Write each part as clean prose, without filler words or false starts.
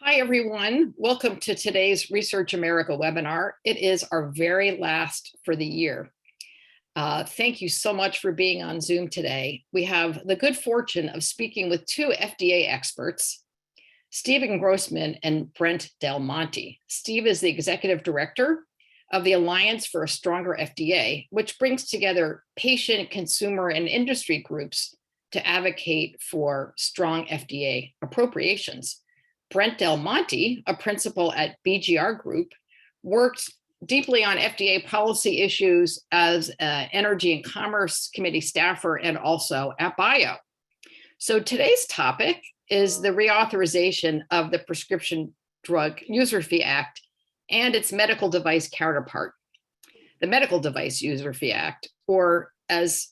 Hi, everyone. Welcome to today's Research America webinar. It is our very last for the year. Thank you so much for being on Zoom today. We have the good fortune of speaking with two FDA experts, Stephen Grossman and Brent Del Monte. Steve is the executive director of the Alliance for a Stronger FDA, which brings together patient, consumer, and industry groups to advocate for strong FDA appropriations. Brent Del Monte, a principal at BGR Group, worked deeply on FDA policy issues as an Energy and Commerce Committee staffer and also at BIO. So today's topic is the reauthorization of the Prescription Drug User Fee Act and its medical device counterpart, the Medical Device User Fee Act, or as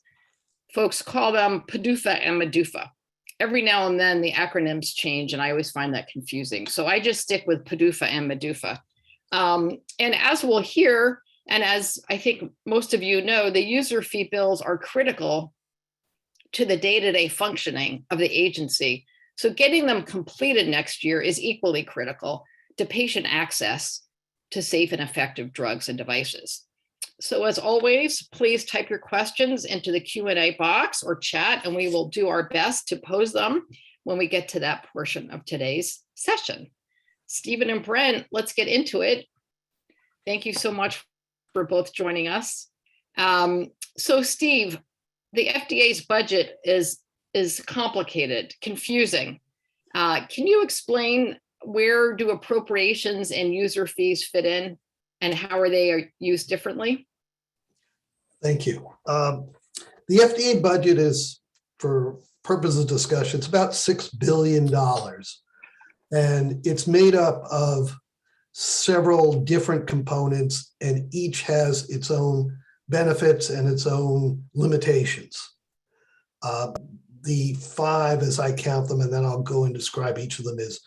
folks call them, Padufa and Padufa. Every now and then the acronyms change and I always find that confusing. So I just stick with Padufa and Padufa. And as we'll hear, and as I think most of you know, the user fee bills are critical to the day-to-day functioning of the agency. So getting them completed next year is equally critical to patient access to safe and effective drugs and devices. So as always, please type your questions into the Q&A box or chat, and we will do our best to pose them when we get to that portion of today's session. Stephen and Brent, let's get into it. Thank you so much for both joining us. So Steve, the FDA's budget is complicated, confusing. Can you explain where do appropriations and user fees fit in and how are they used differently? Thank you. The FDA budget is, for purposes of discussion, it's about $6 billion. And it's made up of several different components, and each has its own benefits and its own limitations. The five, as I count them, and then I'll go and describe each of them, is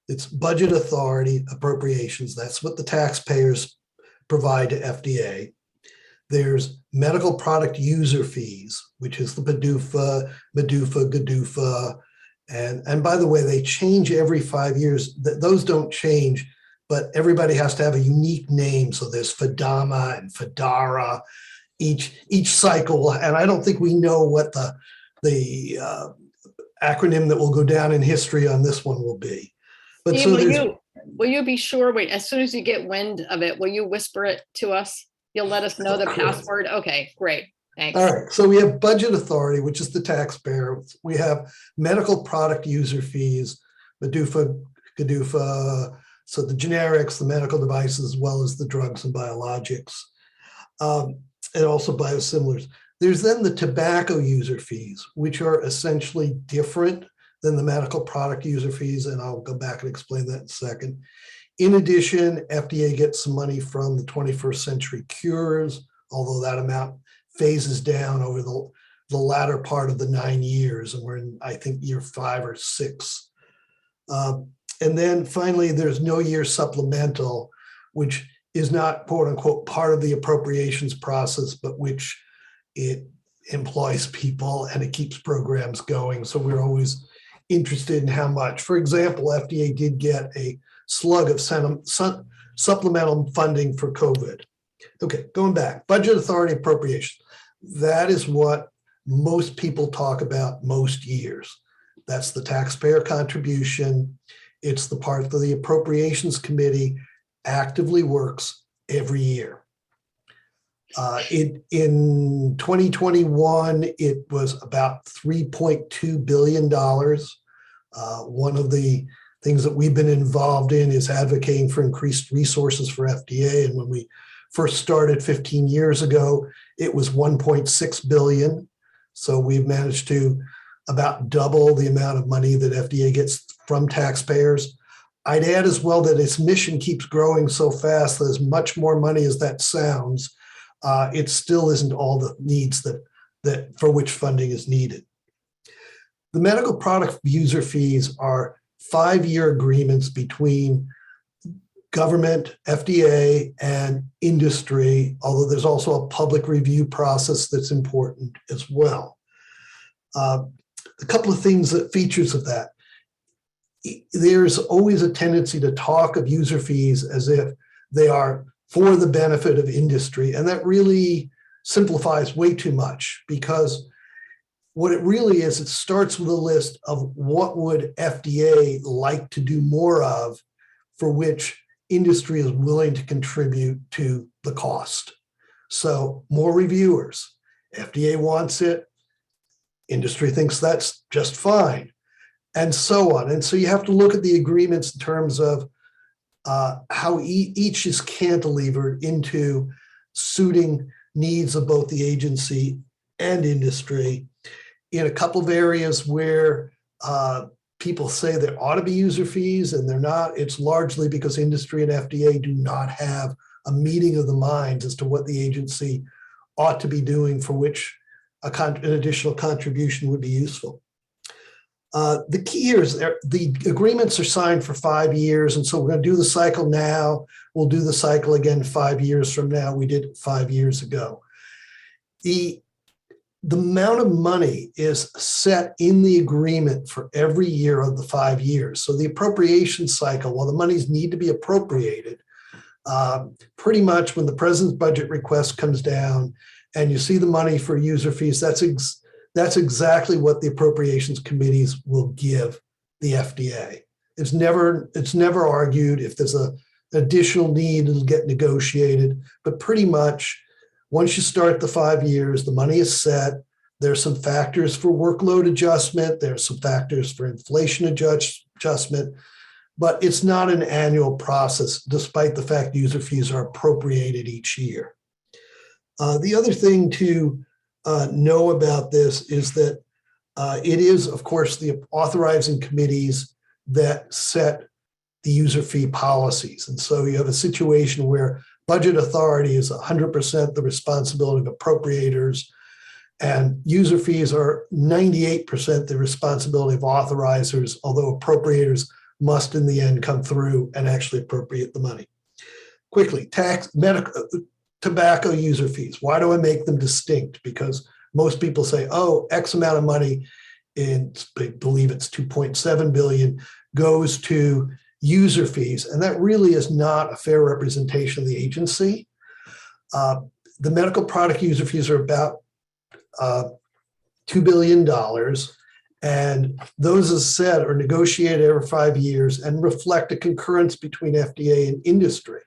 it's budget authority, appropriations. That's what the taxpayers provide to FDA. There's medical product user fees, which is the Padufa, GDUFA, and by the way, they change every 5 years. Those don't change, but everybody has to have a unique name. So there's FDAMA and FDARA each cycle, and I don't think we know what the acronym that will go down in history on this one will be. But Steve, so will you be sure, wait, as soon as you get wind of it, will you whisper it to us? You'll let us know the password? Okay, great, thanks. All right, so we have budget authority, which is the taxpayer. We have medical product user fees, Padufa, GDUFA, so the generics, the medical devices, as well as the drugs and biologics, and also biosimilars. There's then the tobacco user fees, which are essentially different than the medical product user fees, and I'll go back and explain that in a second. In addition, FDA gets some money from the 21st Century Cures, although that amount phases down over the latter part of the 9 years, and we're in, I think, year 5 or 6. And then finally, there's no year supplemental, which is not, quote unquote, part of the appropriations process, but which it employs people and it keeps programs going. So we're always interested in how much. For example, FDA did get a slug of supplemental funding for COVID. Okay, going back, budget authority appropriation. That is what most people talk about most years. That's the taxpayer contribution. It's the part that the appropriations committee actively works every year. In 2021, it was about $3.2 billion. One of the things that we've been involved in is advocating for increased resources for FDA. And when we first started 15 years ago, it was 1.6 billion. So we've managed to about double the amount of money that FDA gets from taxpayers. I'd add as well that its mission keeps growing so fast that as much more money as that sounds, it still isn't all the needs that for which funding is needed. The medical product user fees are 5-year agreements between government, FDA, and industry, although there's also a public review process that's important as well. A couple of things features of that. there's always a tendency to talk of user fees as if they are for the benefit of industry. And that really simplifies way too much, because what it really is, it starts with a list of what would FDA like to do more of, for which industry is willing to contribute to the cost. So more reviewers, FDA wants it, industry thinks that's just fine, and so on. And so you have to look at the agreements in terms of how each is cantilevered into suiting needs of both the agency and industry. In a couple of areas where people say there ought to be user fees and they're not, it's largely because industry and FDA do not have a meeting of the minds as to what the agency ought to be doing, for which an additional contribution would be useful. The key here is the agreements are signed for 5 years, and so we're going to do the cycle now. We'll do the cycle again 5 years from now. We did it 5 years ago. The amount of money is set in the agreement for every year of the 5 years. So the appropriation cycle, while the monies need to be appropriated, pretty much when the president's budget request comes down and you see the money for user fees, that's exactly what the appropriations committees will give the FDA. It's never argued. If there's an additional need, it'll get negotiated. But pretty much, once you start the 5 years, the money is set. There's some factors for workload adjustment. There's some factors for inflation adjustment. But it's not an annual process, despite the fact user fees are appropriated each year. The other thing to know about this is that it is, of course, the authorizing committees that set the user fee policies. And so you have a situation where budget authority is 100% the responsibility of appropriators, and user fees are 98% the responsibility of authorizers, although appropriators must in the end come through and actually appropriate the money. Quickly, tobacco user fees. Why do I make them distinct? Because most people say, oh, X amount of money, I believe it's 2.7 billion, goes to user fees. And that really is not a fair representation of the agency. The medical product user fees are about $2 billion. And those, as said, are negotiated every 5 years and reflect a concurrence between FDA and industry.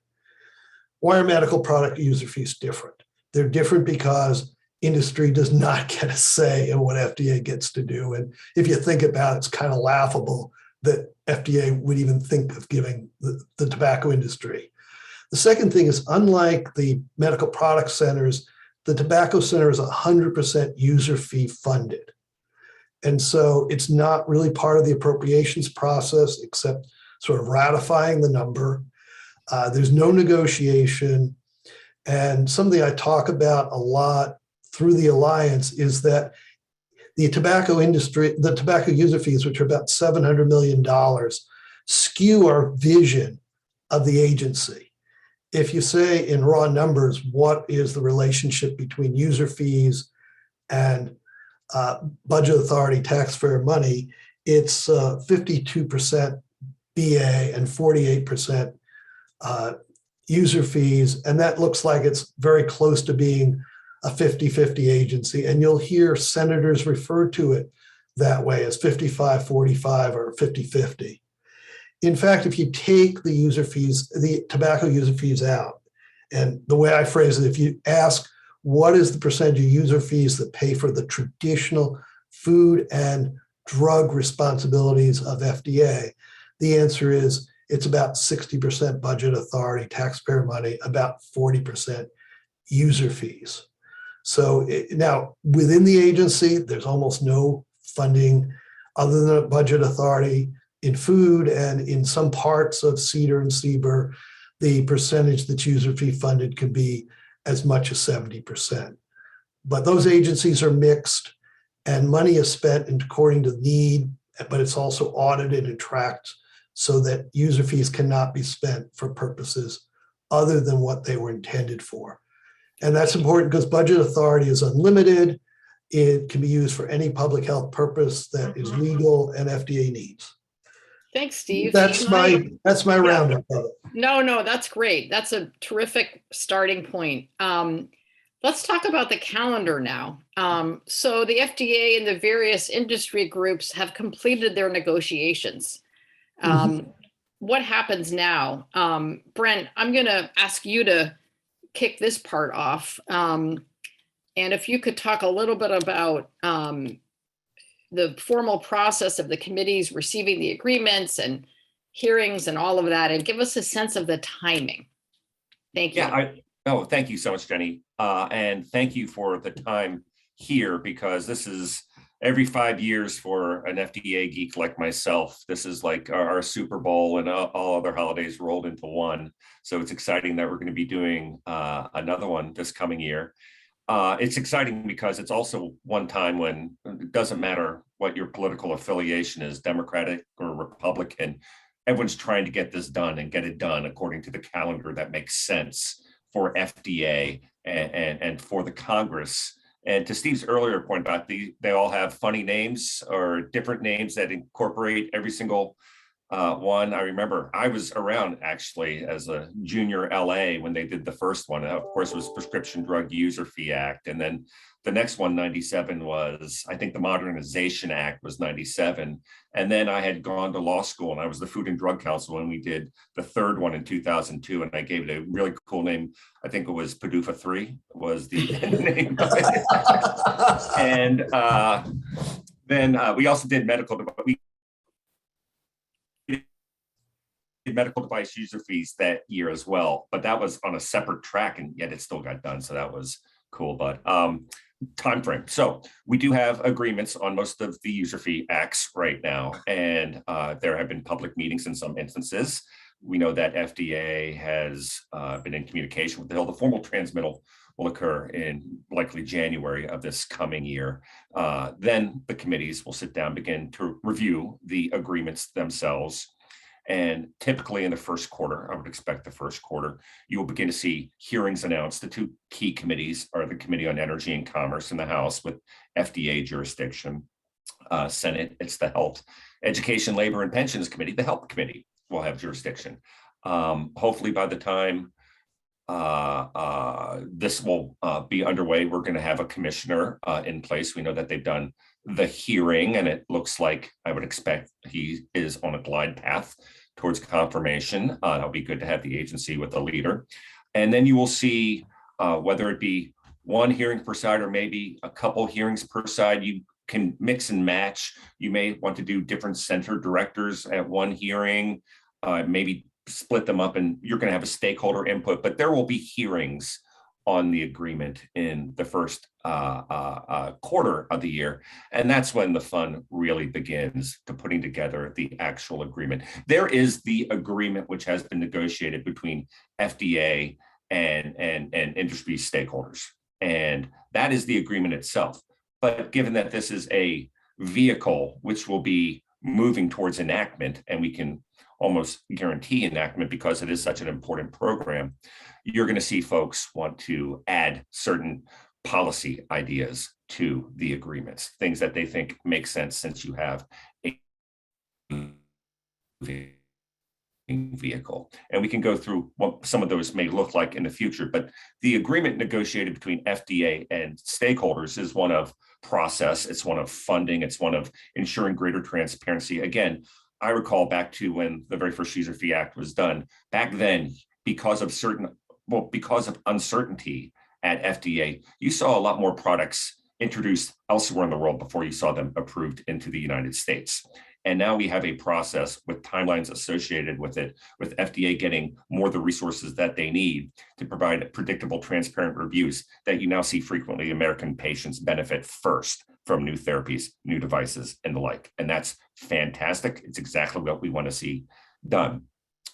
Why are medical product user fees different? They're different because industry does not get a say in what FDA gets to do. And if you think about it, it's kind of laughable that FDA would even think of giving the tobacco industry. The second thing is, unlike the medical product centers, the tobacco center is 100% user fee funded. And so it's not really part of the appropriations process, except sort of ratifying the number. There's no negotiation. And something I talk about a lot through the Alliance is that the tobacco industry, the tobacco user fees, which are about $700 million, skew our vision of the agency. If you say in raw numbers, what is the relationship between user fees and budget authority taxpayer money, it's 52% BA and 48% user fees. And that looks like it's very close to being a 50-50 agency. And you'll hear senators refer to it that way as 55-45 or 50-50. In fact, if you take the user fees, the tobacco user fees out, and the way I phrase it, if you ask what is the percentage of user fees that pay for the traditional food and drug responsibilities of FDA, the answer is it's about 60% budget authority, taxpayer money, about 40% user fees. So now within the agency, there's almost no funding other than a budget authority in food, and in some parts of CEDAR and CBER, the percentage that's user fee funded can be as much as 70%. But those agencies are mixed, and money is spent according to need, but it's also audited and tracked so that user fees cannot be spent for purposes other than what they were intended for. And that's important because budget authority is unlimited. It can be used for any public health purpose that is legal and FDA needs. Thanks, Steve. That's my roundup of it. No, that's great. That's a terrific starting point. Let's talk about the calendar now. So the FDA and the various industry groups have completed their negotiations. What happens now? Brent, I'm going to ask you to kick this part off. And if you could talk a little bit about the formal process of the committees receiving the agreements and hearings and all of that, and give us a sense of the timing. Thank you. Yeah, thank you so much, Jenny. And thank you for the time here, because this is every 5 years for an FDA geek like myself. This is like our Super Bowl, and all other holidays rolled into one. So it's exciting that we're going to be doing another one this coming year. It's exciting because it's also one time when it doesn't matter what your political affiliation is, Democratic or Republican, everyone's trying to get this done and get it done according to the calendar that makes sense for FDA and for the Congress. And to Steve's earlier point about they all have funny names or different names that incorporate every single one. I remember I was around actually as a junior LA when they did the first one. Of course, it was Prescription Drug User Fee Act. And then the next one, 97, was, I think the Modernization Act was 97. And then I had gone to law school and I was the Food and Drug Counsel when we did the third one in 2002. And I gave it a really cool name. I think it was Padufa 3 was the name of it. And then we also did medical device user fees that year as well, but that was on a separate track, and yet it still got done. So that was cool. But time frame. So we do have agreements on most of the user fee acts right now, and there have been public meetings in some instances. We know that FDA has been in communication with the Hill. The formal transmittal will occur in likely January of this coming year. Then the committees will sit down, begin to review the agreements themselves. And typically in the first quarter, I would expect the first quarter, you will begin to see hearings announced. The two key committees are the Committee on Energy and Commerce in the House with FDA jurisdiction. Senate, it's the Health, Education, Labor, and Pensions Committee. The Health Committee will have jurisdiction. Hopefully by the time this will be underway, we're going to have a commissioner in place. We know that they've done the hearing, and it looks like I would expect he is on a glide path towards confirmation. It'll be good to have the agency with a leader. And then you will see whether it be one hearing per side or maybe a couple hearings per side. You can mix and match. You may want to do different center directors at one hearing, maybe split them up, and you're going to have a stakeholder input, but there will be hearings on the agreement in the first quarter of the year. And that's when the fun really begins to putting together the actual agreement. There is the agreement which has been negotiated between FDA and industry stakeholders. And that is the agreement itself. But given that this is a vehicle which will be moving towards enactment, and we can almost guarantee enactment because it is such an important program, you're going to see folks want to add certain policy ideas to the agreements, things that they think make sense since you have a vehicle. And we can go through what some of those may look like in the future, but the agreement negotiated between FDA and stakeholders is one of process, it's one of funding, it's one of ensuring greater transparency. Again, I recall back to when the very first User Fee Act was done. Back then, because of uncertainty at FDA, you saw a lot more products introduced elsewhere in the world before you saw them approved into the United States. And now we have a process with timelines associated with it, with FDA getting more of the resources that they need to provide predictable, transparent reviews that you now see frequently. American patients benefit first from new therapies, new devices, and the like. And that's fantastic. It's exactly what we want to see done.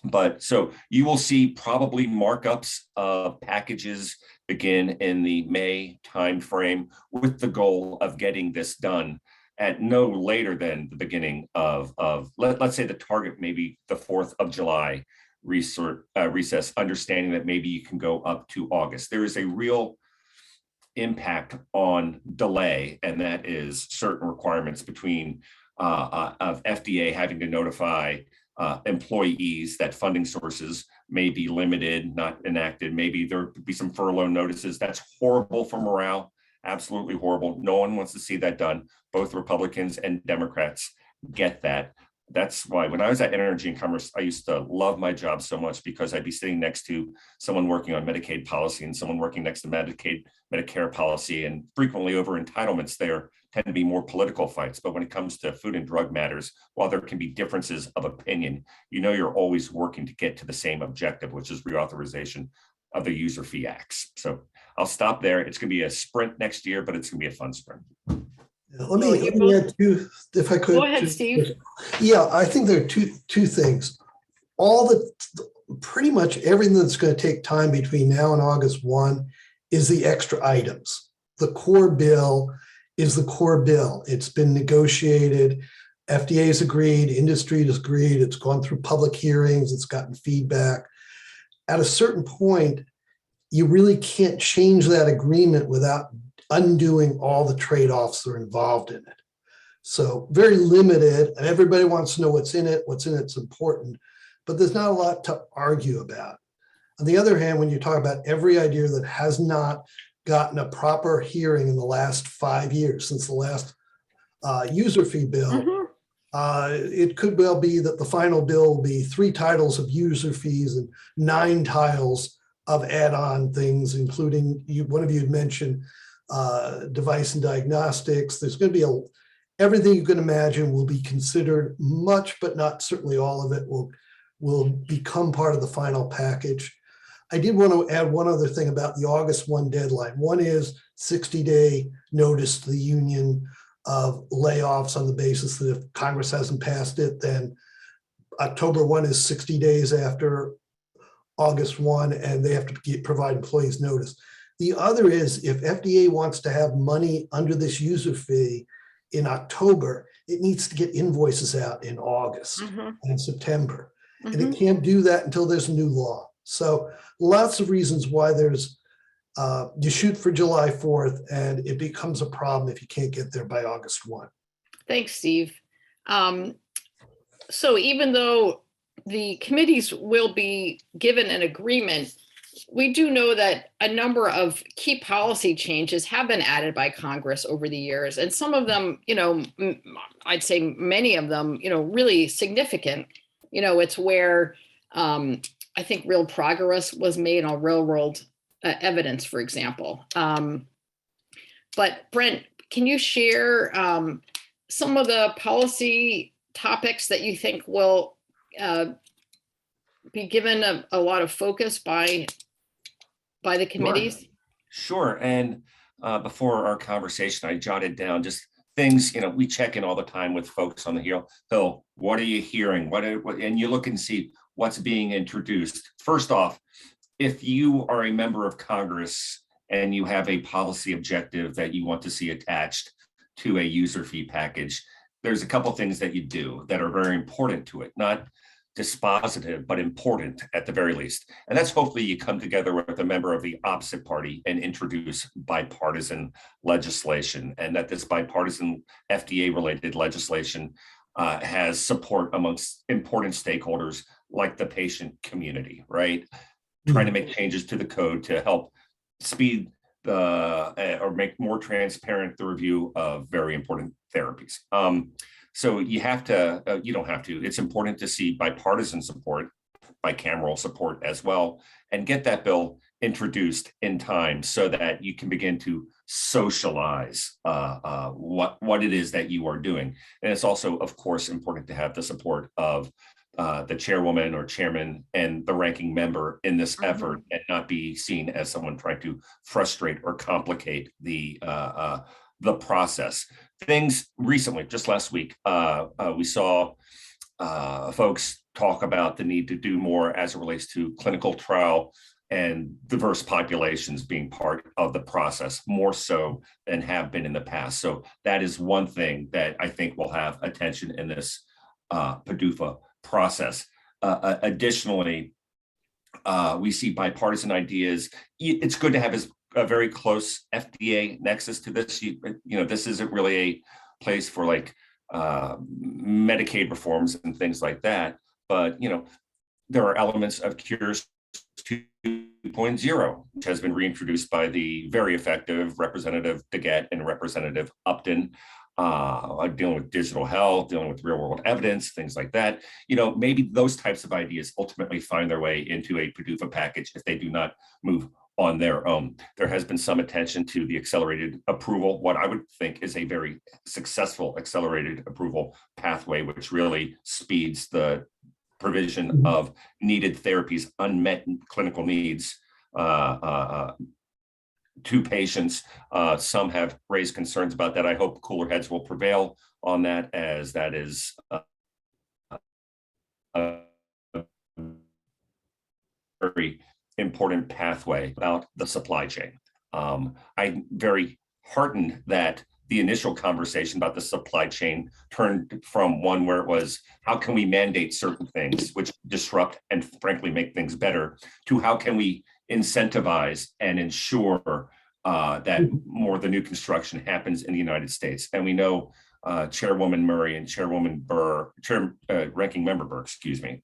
But so you will see probably markups of packages begin in the May timeframe with the goal of getting this done at no later than the beginning of let's say the target, maybe the 4th of July recess, understanding that maybe you can go up to August. There is a real impact on delay, and that is certain requirements between of FDA having to notify employees that funding sources may be limited, not enacted. Maybe there could be some furlough notices. That's horrible for morale, absolutely horrible. No one wants to see that done. Both Republicans and Democrats get that. That's why when I was at Energy and Commerce, I used to love my job so much because I'd be sitting next to someone working on Medicaid policy and someone working next to Medicare policy, and frequently over entitlements there tend to be more political fights. But when it comes to food and drug matters, while there can be differences of opinion, you're always working to get to the same objective, which is reauthorization of the user fee acts. So I'll stop there. It's going to be a sprint next year, but it's going to be a fun sprint. Let me add two, if I could. Go ahead, Steve. Yeah, I think there are two things. Pretty much everything that's going to take time between now and August 1 is the extra items. The core bill is the core bill. It's been negotiated. FDA's agreed, industry has agreed, it's gone through public hearings, it's gotten feedback. At a certain point, you really can't change that agreement without undoing all the trade-offs that are involved in it. So very limited, and everybody wants to know what's in it. What's in it's important, but there's not a lot to argue about. On the other hand, when you talk about every idea that has not gotten a proper hearing in the last 5 years, since the last user fee bill, it could well be that the final bill will be 3 titles of user fees and 9 titles of add-on things, including one of you had mentioned device and diagnostics. There's going to be everything you can imagine will be considered. Much, but not certainly all of it, will become part of the final package. I did want to add one other thing about the August 1 deadline. One is 60-day notice to the union of layoffs on the basis that if Congress hasn't passed it, then October 1 is 60 days after August 1, and they have to provide employees notice. The other is if FDA wants to have money under this user fee in October, it needs to get invoices out in August and September. And it can't do that until there's a new law. So lots of reasons why you shoot for July 4th, and it becomes a problem if you can't get there by August 1. Thanks, Steve. So even though the committees will be given an agreement, we do know that a number of key policy changes have been added by Congress over the years, and some of them, I'd say many of them, really significant. It's where I think real progress was made on real world evidence, for example. But Brent, can you share some of the policy topics that you think will be given a lot of focus by the committees? Sure. And before our conversation, I jotted down just things, we check in all the time with folks on the Hill. What are you hearing? And you look and see what's being introduced. First off, if you are a member of Congress and you have a policy objective that you want to see attached to a user fee package, there's a couple things that you do that are very important to it, not dispositive, but important at the very least. And that's hopefully you come together with a member of the opposite party and introduce bipartisan legislation, and that this bipartisan FDA-related legislation has support amongst important stakeholders like the patient community, right? Trying to make changes to the code to help speed or make more transparent the review of very important therapies. So you don't have to, it's important to see bipartisan support, bicameral support as well, and get that bill introduced in time so that you can begin to socialize what it is that you are doing. And it's also, of course, important to have the support of the chairwoman or chairman and the ranking member in this effort, and not be seen as someone trying to frustrate or complicate the process. Things recently, just last week, we saw folks talk about the need to do more as it relates to clinical trial and diverse populations being part of the process, more so than have been in the past. So that is one thing that I think will have attention in this PDUFA process. Additionally, we see bipartisan ideas. It's good to have a very close FDA nexus to this. This isn't really a place for like Medicaid reforms and things like that. But, there are elements of Cures 2.0, which has been reintroduced by the very effective Representative DeGette and Representative Upton, dealing with digital health, dealing with real world evidence, things like that. Maybe those types of ideas ultimately find their way into a PDUFA package if they do not move on their own. There has been some attention to the accelerated approval, what I would think is a very successful accelerated approval pathway, which really speeds the provision of needed therapies, unmet clinical needs to patients. Some have raised concerns about that. I hope cooler heads will prevail on that, as that is a very important pathway about the supply chain. I'm very heartened that the initial conversation about the supply chain turned from one where it was, how can we mandate certain things which disrupt and frankly make things better, to how can we incentivize and ensure that more of the new construction happens in the United States. And we know Chairwoman Murray and Chairwoman Burr, Ranking Member Burr,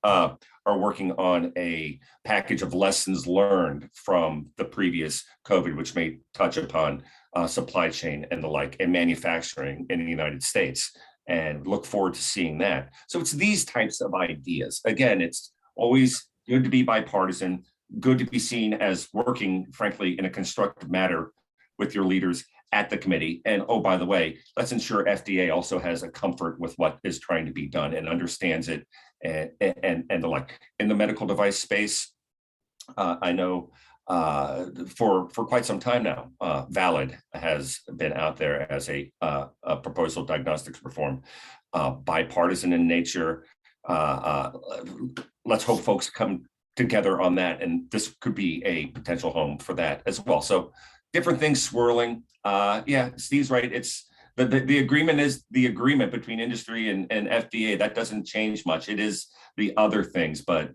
are working on a package of lessons learned from the previous COVID, which may touch upon supply chain and the like, and manufacturing in the United States, and look forward to seeing that. So it's these types of ideas. Again, it's always good to be bipartisan, good to be seen as working, frankly, in a constructive manner with your leaders at the committee. And oh, by the way, let's ensure FDA also has a comfort with what is trying to be done and understands it and the like. In the medical device space, I know for quite some time now, Valid has been out there as a proposal diagnostics reform, bipartisan in nature. Let's hope folks come together on that, and this could be a potential home for that as well. So different things swirling. Yeah, Steve's right. It's the agreement is the agreement between industry and FDA. That doesn't change much. It is the other things, but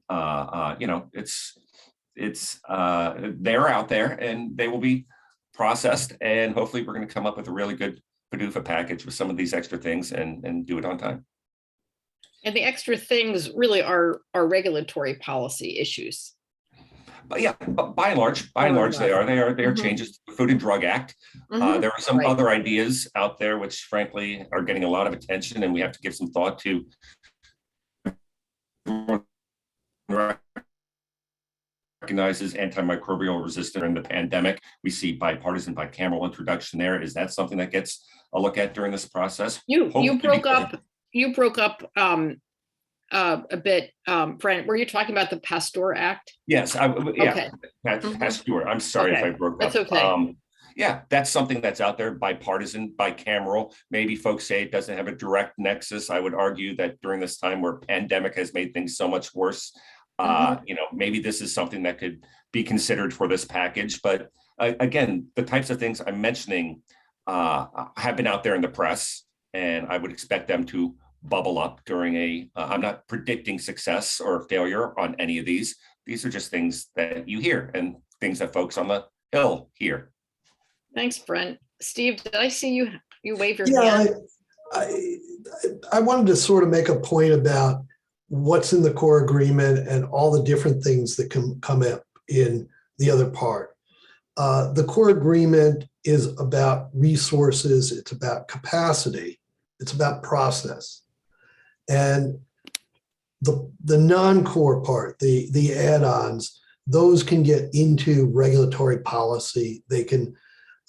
they're out there and they will be processed, and hopefully we're going to come up with a really good PDUFA package with some of these extra things and do it on time. And the extra things really are regulatory policy issues. But yeah, by and large, they are changes to the Food and Drug Act. There are some other ideas out there which frankly are getting a lot of attention, and we have to give some thought to. Recognizes antimicrobial resistance during the pandemic. We see bipartisan, bicameral introduction there. Is that something that gets a look at during this process? You broke up a bit, Brent. Were you talking about the Pasteur Act? Yes. Okay. Pasteur. I'm sorry if I broke up. That's okay. Yeah, that's something that's out there, bipartisan, bicameral. Maybe folks say it doesn't have a direct nexus. I would argue that during this time where pandemic has made things so much worse, maybe this is something that could be considered for this package. But again, the types of things I'm mentioning have been out there in the press, and I would expect them to bubble up during I'm not predicting success or failure on any of these. These are just things that you hear and things that folks on the Hill hear. Thanks, Brent. Steve, did I see you wave your hand? I wanted to sort of make a point about what's in the core agreement and all the different things that can come up in the other part. The core agreement is about resources, it's about capacity, it's about process. And the non-core part, the add-ons, those can get into regulatory policy. They can,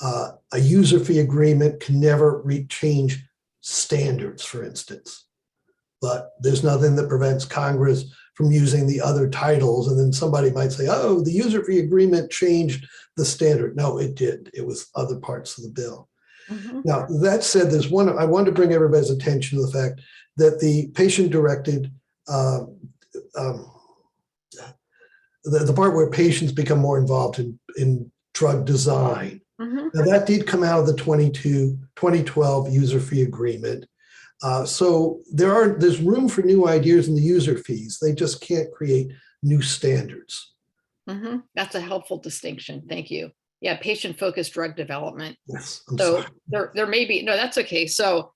a user fee agreement can never change standards, for instance. But there's nothing that prevents Congress from using the other titles. And then somebody might say, oh, the user fee agreement changed the standard. No, it did. It was other parts of the bill. Now, that said, there's one, I wanted to bring everybody's attention to the fact that the patient-directed, the part where patients become more involved in drug design. Now, that did come out of the 2012 user fee agreement. So there's room for new ideas in the user fees. They just can't create new standards. That's a helpful distinction. Thank you. Yeah, patient-focused drug development. Yes. So there may be, no, that's okay. So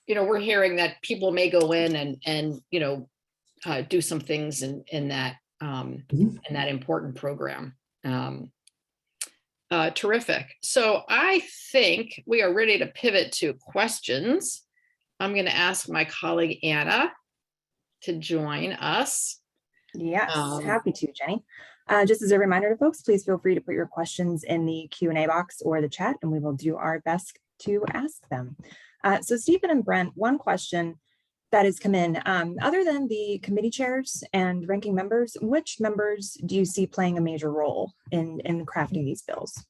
we're hearing that people may go in and do some things in that important program. Terrific. So I think we are ready to pivot to questions. I'm going to ask my colleague Anna to join us. Yes, happy to, Jenny. Just as a reminder to folks, please feel free to put your questions in the Q&A box or the chat, and we will do our best to ask them. So Stephen and Brent, one question that has come in, other than the committee chairs and ranking members, which members do you see playing a major role in crafting these bills?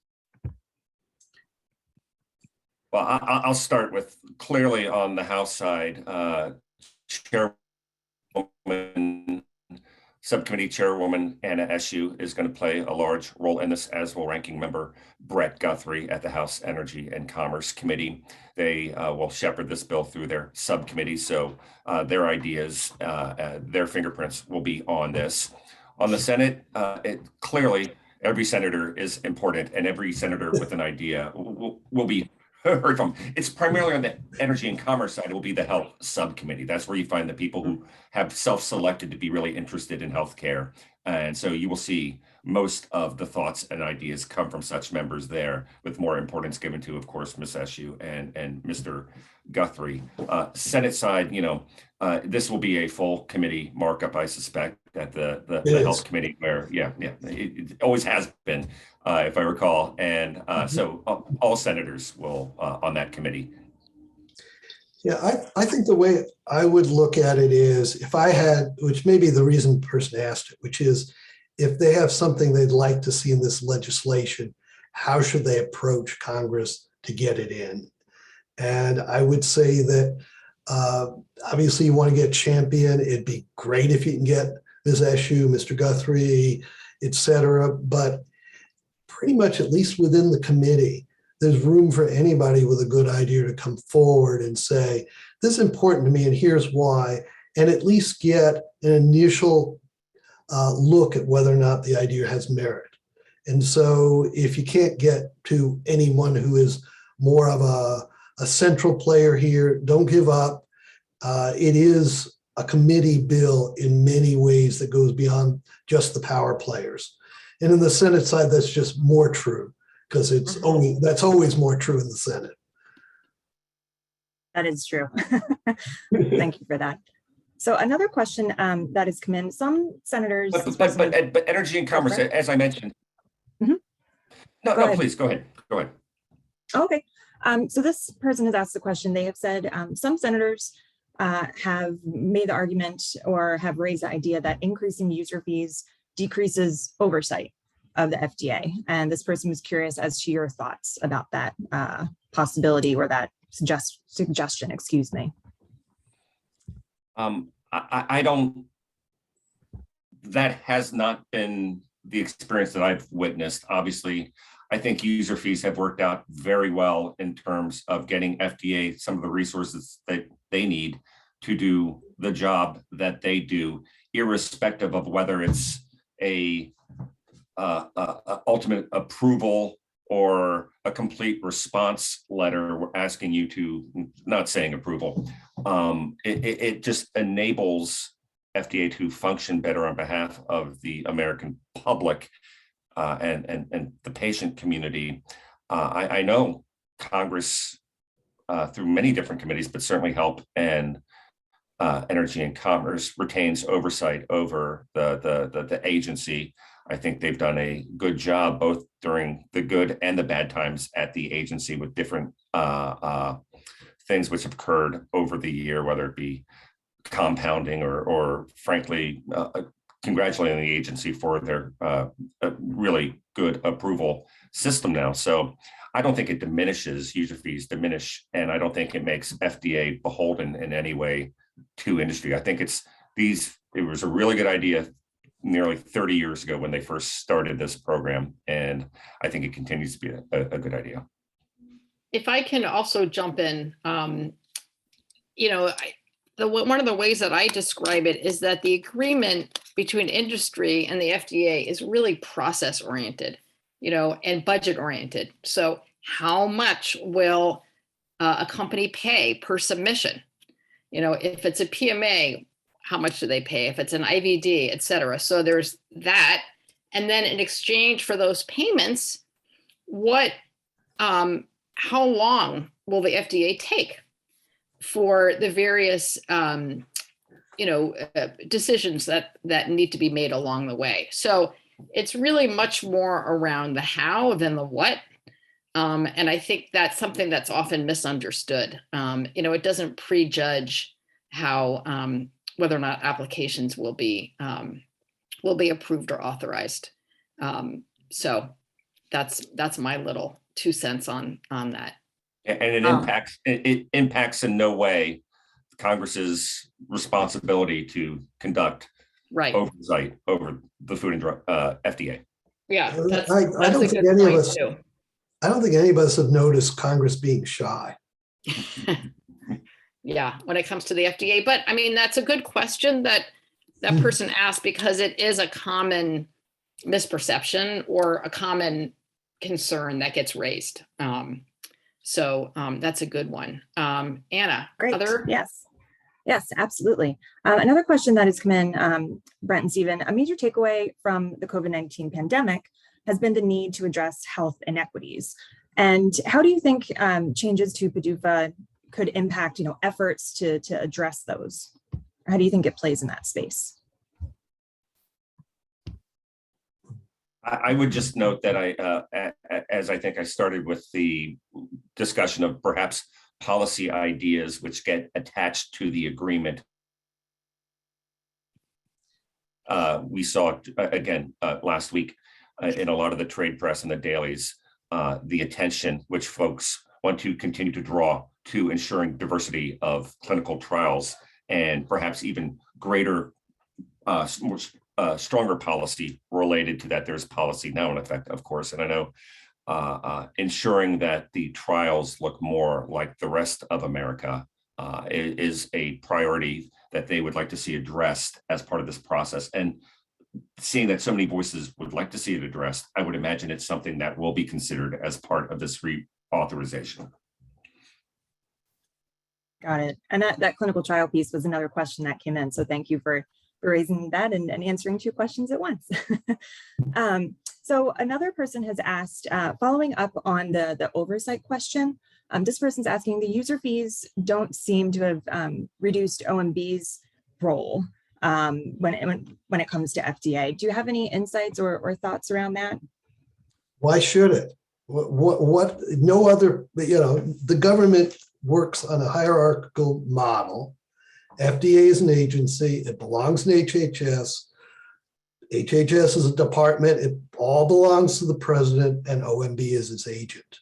Well, I'll start with clearly on the House side, Chairwoman, Subcommittee Chairwoman Anna Eshoo is going to play a large role in this, as will Ranking Member Brett Guthrie at the House Energy and Commerce Committee. They will shepherd this bill through their subcommittee, so their ideas, their fingerprints will be on this. On the Senate, clearly every senator is important, and every senator with an idea will be heard from. It's primarily on the Energy and Commerce side. It will be the Health Subcommittee. That's where you find the people who have self-selected to be really interested in healthcare. And so you will see most of the thoughts and ideas come from such members there, with more importance given to, of course, Ms. Eshoo and Mr. Guthrie. Senate side, this will be a full committee markup, I suspect, at the Health Committee, where, it always has been, if I recall. And so all senators will on that committee. Yeah, I think the way I would look at it is, if I had, which may be the reason the person asked it, which is if they have something they'd like to see in this legislation, how should they approach Congress to get it in? And I would say that obviously you want to get champion. It'd be great if you can get Ms. Eshoo, Mr. Guthrie, et cetera, but pretty much, at least within the committee, there's room for anybody with a good idea to come forward and say, this is important to me and here's why, and at least get an initial look at whether or not the idea has merit. And so if you can't get to anyone who is more of a central player here, don't give up. It is a committee bill in many ways that goes beyond just the power players. And in the Senate side, that's just more true, because that's always more true in the Senate. That is true. Thank you for that. So another question that has come in, some senators. But Energy and Commerce, as I mentioned. No, please go ahead. Go ahead. Okay. So this person has asked the question. They have said some senators have made the argument or have raised the idea that increasing user fees decreases oversight of the FDA. And this person was curious as to your thoughts about that possibility or that suggestion, excuse me. I don't, that has not been the experience that I've witnessed. Obviously, I think user fees have worked out very well in terms of getting FDA some of the resources that they need to do the job that they do, irrespective of whether it's a ultimate approval or a complete response letter asking you to, not saying approval. It just enables FDA to function better on behalf of the American public and the patient community. I know Congress, through many different committees, but certainly Health and Energy and Commerce, retains oversight over the agency. I think they've done a good job both during the good and the bad times at the agency with different things which have occurred over the year, whether it be compounding or frankly, congratulating the agency for their really good approval system now. So I don't think it diminishes, user fees diminish, and I don't think it makes FDA beholden in any way to industry. I think it was a really good idea nearly 30 years ago when they first started this program, and I think it continues to be a good idea. If I can also jump in, one of the ways that I describe it is that the agreement between industry and the FDA is really process oriented, and budget oriented. So how much will a company pay per submission? if it's a PMA, how much do they pay? If it's an IVD, et cetera. So there's that. And then in exchange for those payments, how long will the FDA take for the various, decisions that need to be made along the way? So it's really much more around the how than the what. And I think that's something that's often misunderstood. It doesn't prejudge how whether or not applications will be approved or authorized. So that's my little 2 cents on that. And it impacts in no way Congress's responsibility to conduct oversight over the Food and Drug FDA. Yeah, I don't think any of us. I don't think any of us have noticed Congress being shy. Yeah, when it comes to the FDA, but I mean that's a good question that person asked, because it is a common misperception or a common concern that gets raised. So that's a good one. Anna, great. Yes, absolutely. Another question that has come in, Brent and Stephen, a major takeaway from the COVID-19 pandemic has been the need to address health inequities. And how do you think changes to PDUFA could impact, efforts to address those? How do you think it plays in that space? I would just note that as I think I started with the discussion of perhaps policy ideas which get attached to the agreement. We saw again last week in a lot of the trade press and the dailies, the attention which folks want to continue to draw to ensuring diversity of clinical trials, and perhaps even greater, stronger policy related to that. There's policy now in effect, of course, and I know ensuring that the trials look more like the rest of America is a priority that they would like to see addressed as part of this process. And seeing that so many voices would like to see it addressed, I would imagine it's something that will be considered as part of this reauthorization. Got it. And that clinical trial piece was another question that came in. So thank you for raising that and answering 2 questions at once. So another person has asked, following up on the oversight question, this person's asking, the user fees don't seem to have reduced OMB's role when it comes to FDA. Do you have any insights or thoughts around that? Why should it? What no other, the government works on a hierarchical model. FDA is an agency, it belongs in HHS. HHS is a department, it all belongs to the president, and OMB is its agent.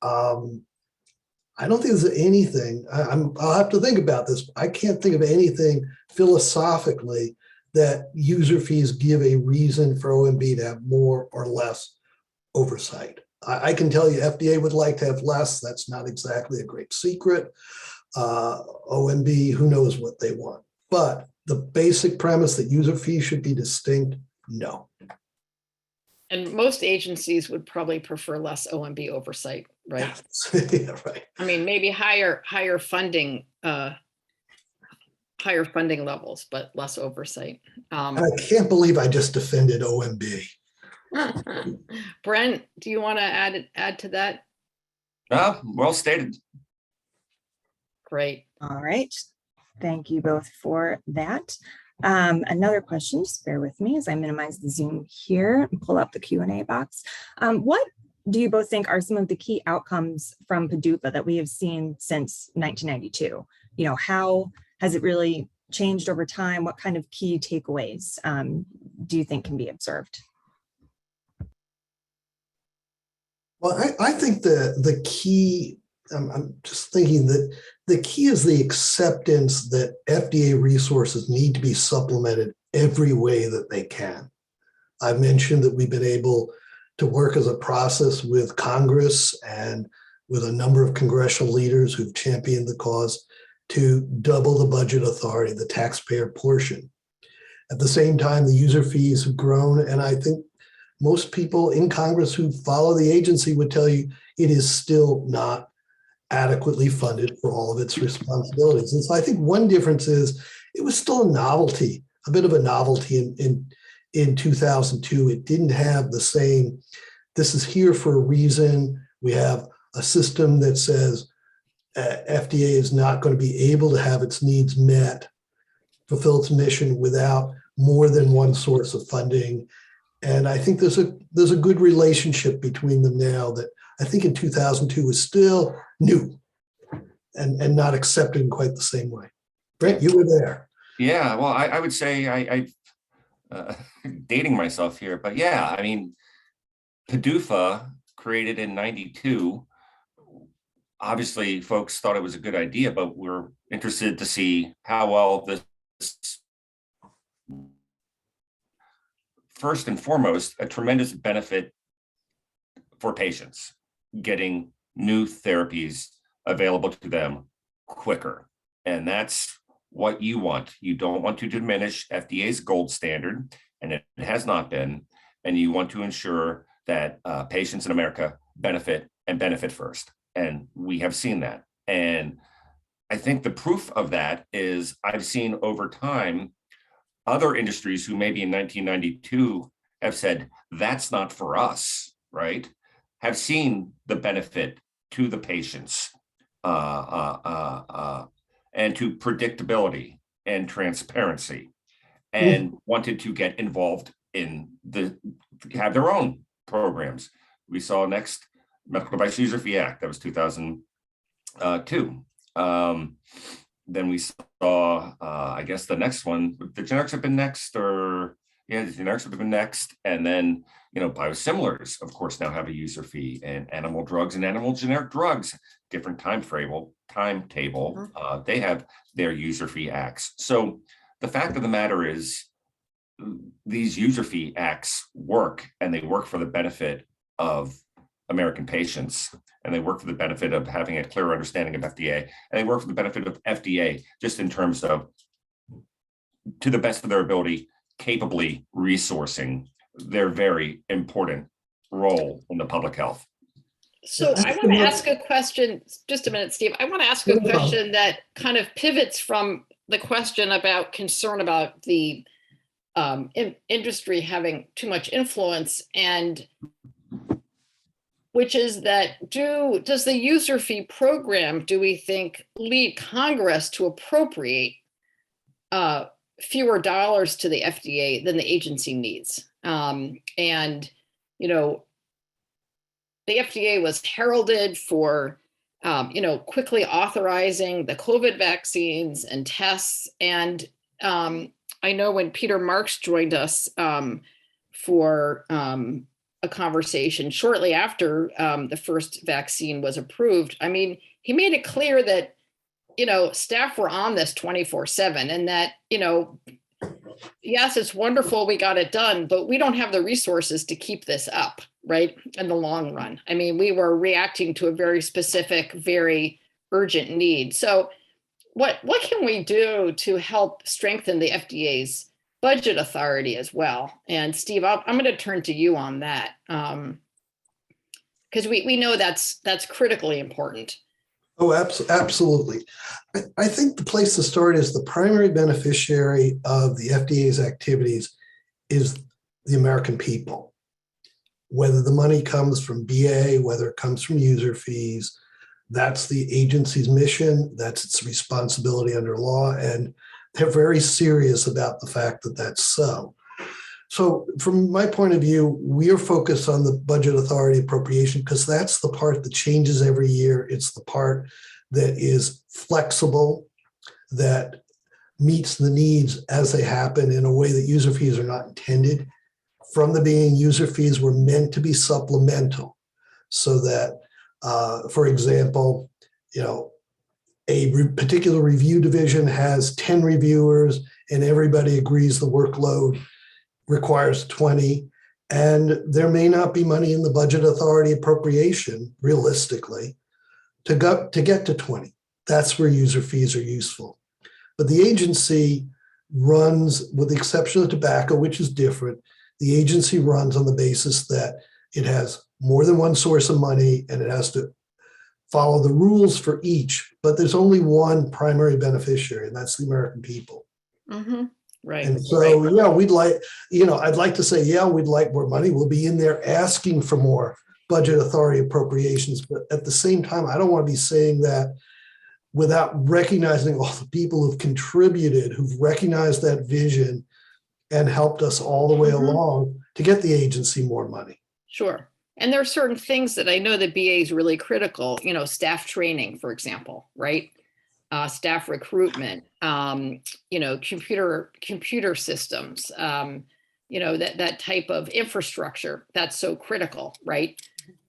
I don't think there's anything, I'll have to think about this. I can't think of anything philosophically that user fees give a reason for OMB to have more or less oversight. I can tell you FDA would like to have less. That's not exactly a great secret. OMB, who knows what they want. But the basic premise that user fees should be distinct, no. And most agencies would probably prefer less OMB oversight, right? Yeah, right. I mean, maybe higher funding levels, but less oversight. I can't believe I just defended OMB. Brent, do you want to add to that? Well stated. Great. All right. Thank you both for that. Another question, just bear with me as I minimize the Zoom here and pull up the Q&A box. What do you both think are some of the key outcomes from PDUFA that we have seen since 1992? How has it really changed over time? What kind of key takeaways do you think can be observed? Well, I think the key, I'm just thinking that the key is the acceptance that FDA resources need to be supplemented every way that they can. I mentioned that we've been able to work as a process with Congress and with a number of congressional leaders who've championed the cause to double the budget authority, the taxpayer portion. At the same time, the user fees have grown, and I think most people in Congress who follow the agency would tell you it is still not adequately funded for all of its responsibilities. And so I think one difference is it was still a novelty, a bit of a novelty in 2002. It didn't have the same, this is here for a reason. We have a system that says FDA is not going to be able to have its needs met, fulfill its mission without more than one source of funding. And I think there's a good relationship between them now that I think in 2002 was still new and not accepted in quite the same way. Brent, you were there. Yeah, well, I would say I dating myself here, but yeah, I mean, Padufa, created in '92, obviously folks thought it was a good idea, but we're interested to see how well this, first and foremost, a tremendous benefit for patients getting new therapies available to them quicker. And that's what you want. You don't want to diminish FDA's gold standard, and it has not been. And you want to ensure that patients in America benefit and benefit first. And we have seen that. And I think the proof of that is I've seen over time other industries who maybe in 1992 have said, that's not for us, right? Have seen the benefit to the patients and to predictability and transparency, and wanted to get involved in have their own programs. We saw next Medical Device User Fee Act, that was 2002. Then we saw, I guess the next one, the generics have been next, or yeah, the generics have been next. And then, biosimilars, of course, now have a user fee, and animal drugs and animal generic drugs, different timetable, they have their user fee acts. So the fact of the matter is these user fee acts work, and they work for the benefit of American patients, and they work for the benefit of having a clear understanding of FDA, and they work for the benefit of FDA just in terms of, to the best of their ability, capably resourcing their very important role in the public health. So I want to ask a question, just a minute, Steve. I want to ask a question that kind of pivots from the question about concern about the industry having too much influence, and which is that does the user fee program, do we think, lead Congress to appropriate fewer dollars to the FDA than the agency needs? The FDA was heralded for, quickly authorizing the COVID vaccines and tests. And I know when Peter Marks joined us for a conversation shortly after the first vaccine was approved, I mean, he made it clear that, staff were on this 24/7, and that, yes, it's wonderful we got it done, but we don't have the resources to keep this up, right, in the long run. I mean, we were reacting to a very specific, very urgent need. So what can we do to help strengthen the FDA's budget authority as well? And Steve, I'm going to turn to you on that, because we know that's critically important. Oh, absolutely. I think the place to start is the primary beneficiary of the FDA's activities is the American people. Whether the money comes from BA, whether it comes from user fees, that's the agency's mission, that's its responsibility under law, and they're very serious about the fact that that's so. So from my point of view, we are focused on the budget authority appropriation because that's the part that changes every year. It's the part that is flexible, that meets the needs as they happen in a way that user fees are not intended. From the beginning, user fees were meant to be supplemental so that, for example, a particular review division has 10 reviewers and everybody agrees the workload requires 20, and there may not be money in the budget authority appropriation, realistically, to get to 20. That's where user fees are useful. But the agency runs, with the exception of tobacco, which is different, the agency runs on the basis that it has more than one source of money and it has to follow the rules for each, but there's only one primary beneficiary, and that's the American people. Mm-hmm. Right. And so, right. yeah, we'd like, I'd like to say, yeah, we'd like more money. We'll be in there asking for more budget authority appropriations. But at the same time, I don't want to be saying that without recognizing all the people who've contributed, who've recognized that vision and helped us all the way along to get the agency more money. Sure. And there are certain things that I know that BA is really critical, staff training, for example, right? Staff recruitment, computer systems, that type of infrastructure that's so critical, right?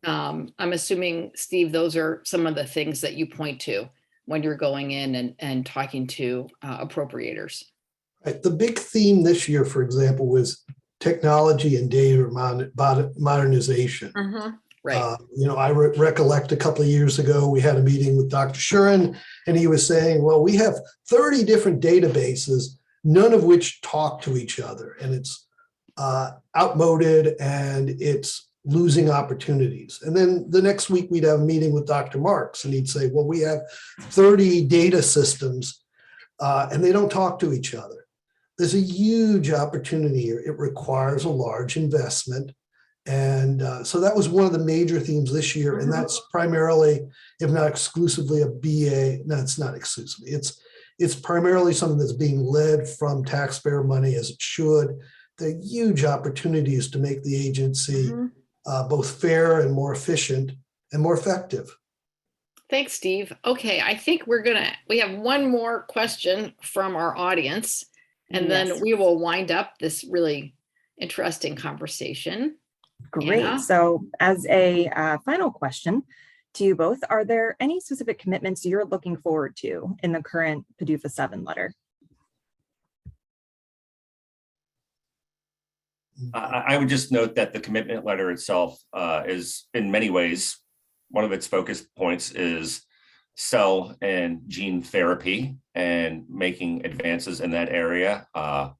I'm assuming, Steve, those are some of the things that you point to when you're going in and talking to appropriators. Right. The big theme this year, for example, was technology and data modernization. Right. I recollect a couple of years ago, we had a meeting with Dr. Shuren, and he was saying, well, we have 30 different databases, none of which talk to each other. And it's outmoded and it's losing opportunities. And then the next week we'd have a meeting with Dr. Marks, and he'd say, well, we have 30 data systems and they don't talk to each other. There's a huge opportunity here. It requires a large investment. And so that was one of the major themes this year. And that's primarily, if not exclusively, a BA. No, it's not exclusively. It's primarily something that's being led from taxpayer money, as it should. The huge opportunities to make the agency both fair and more efficient and more effective. Thanks, Steve. Okay, I think we have one more question from our audience, and then we will wind up this really interesting conversation. Great. Anna? So as a final question to you both, are there any specific commitments you're looking forward to in the current PDUFA 7 letter? I would just note that the commitment letter itself is in many ways, one of its focus points is cell and gene therapy and making advances in that area. I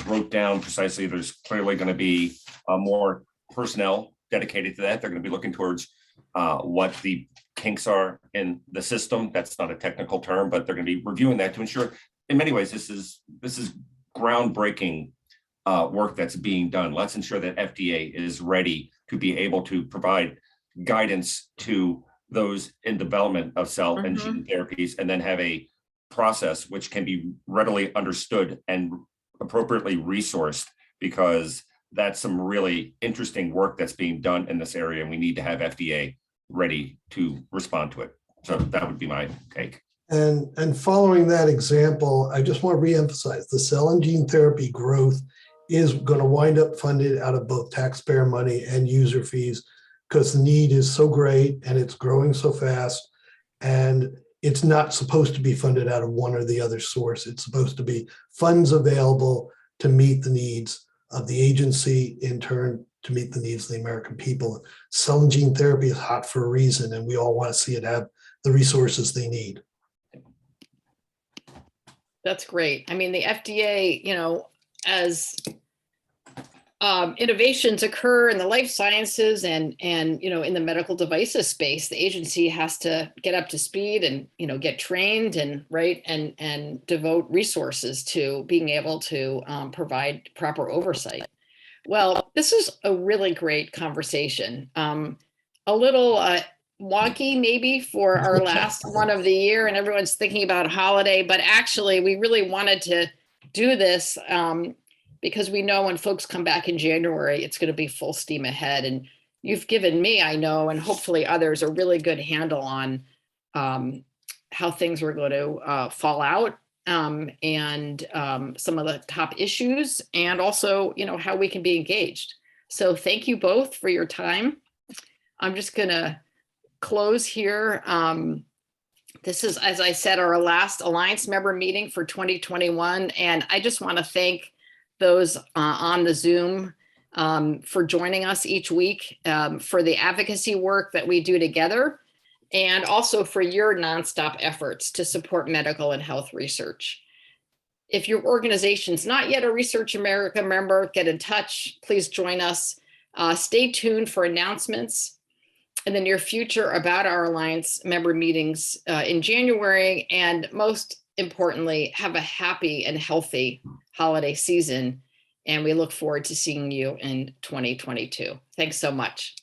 wrote down precisely, there's clearly going to be more personnel dedicated to that. They're going to be looking towards what the kinks are in the system. That's not a technical term, but they're going to be reviewing that to ensure, in many ways, this is groundbreaking work that's being done. Let's ensure that FDA is ready to be able to provide guidance to those in development of cell and gene therapies, and then have a process which can be readily understood and appropriately resourced, because that's some really interesting work that's being done in this area, and we need to have FDA ready to respond to it. So that would be my take. And following that example, I just want to reemphasize the cell and gene therapy growth is going to wind up funded out of both taxpayer money and user fees, because the need is so great and it's growing so fast, and it's not supposed to be funded out of one or the other source. It's supposed to be funds available to meet the needs of the agency, in turn to meet the needs of the American people. Cell and gene therapy is hot for a reason, and we all want to see it have the resources they need. That's great. I mean, the FDA, as innovations occur in the life sciences and in the medical devices space, the agency has to get up to speed and get trained and devote resources to being able to provide proper oversight. Well, this is a really great conversation. A little wonky maybe for our last one of the year, and everyone's thinking about holiday, but actually we really wanted to do this because we know when folks come back in January, it's going to be full steam ahead. And you've given me, I know, and hopefully others, a really good handle on how things are going to fall out and some of the top issues, and also, how we can be engaged. So thank you both for your time. I'm just going to close here. This is, as I said, our last Alliance member meeting for 2021. And I just want to thank those on the Zoom for joining us each week, for the advocacy work that we do together, and also for your nonstop efforts to support medical and health research. If your organization's not yet a Research America member, get in touch. Please join us. Stay tuned for announcements in the near future about our Alliance member meetings in January. And most importantly, have a happy and healthy holiday season. And we look forward to seeing you in 2022. Thanks so much.